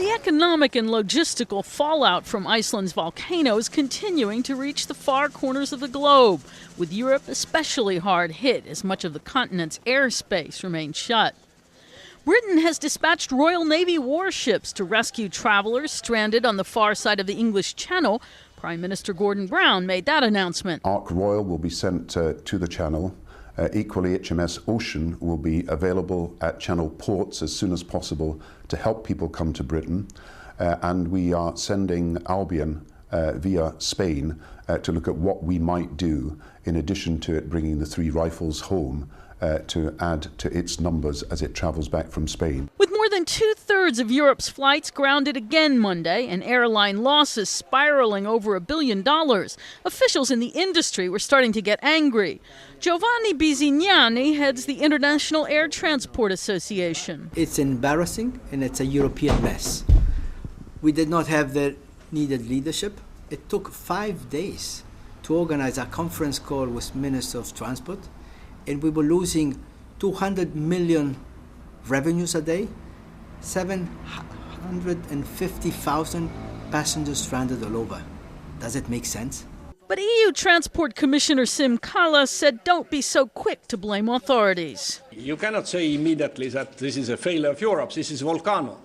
The economic and logistical fallout from Iceland's volcano is continuing to reach the far corners of the globe, with Europe especially hard hit as much of the continent's airspace remains shut. Britain has dispatched Royal Navy warships to rescue travelers stranded on the far side of the English Channel. Prime Minister Gordon Brown made that announcement. Ark Royal will be sent to the Channel. Equally, HMS Ocean will be available at Channel ports as soon as possible to help people come to Britain. And we are sending Albion via Spain to look at what we might do, in addition to it bringing the 3 rifles home, to add to its numbers as it travels back from Spain. With more than 2/3 of Europe's flights grounded again Monday and airline losses spiraling over $1 billion, officials in the industry were starting to get angry. Giovanni Bisignani heads the International Air Transport Association. It's embarrassing and it's a European mess. We did not have the needed leadership. It took 5 days to organize a conference call with Minister of Transport, and we were losing 200 million revenues a day, 750,000 passengers stranded all over. Does it make sense? But EU Transport Commissioner Sim Kallas said don't be so quick to blame authorities. You cannot say immediately that this is a failure of Europe. This is volcano.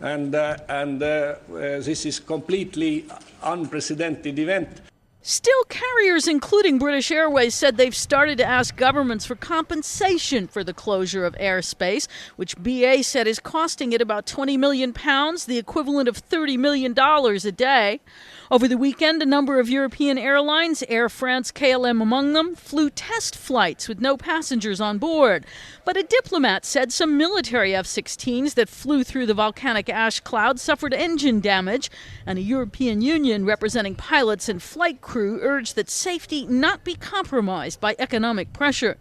And this is completely unprecedented event. Still, carriers, including British Airways, said they've started to ask governments for compensation for the closure of airspace, which BA said is costing it about £20 million, the equivalent of $30 million a day. Over the weekend, a number of European airlines, Air France, KLM among them, flew test flights with no passengers on board. But a diplomat said some military F-16s that flew through the volcanic ash cloud suffered engine damage, and a European Union representing pilots and flight crew urged that safety not be compromised by economic pressure.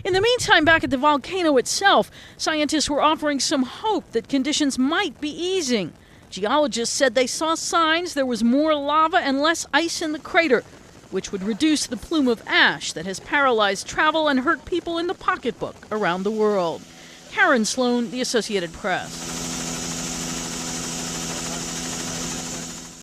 In the meantime, back at the volcano itself, scientists were offering some hope that conditions might be easing. Geologists said they saw signs there was more lava and less ice in the crater, which would reduce the plume of ash that has paralyzed travel and hurt people in the pocketbook around the world. Karen Sloan, The Associated Press.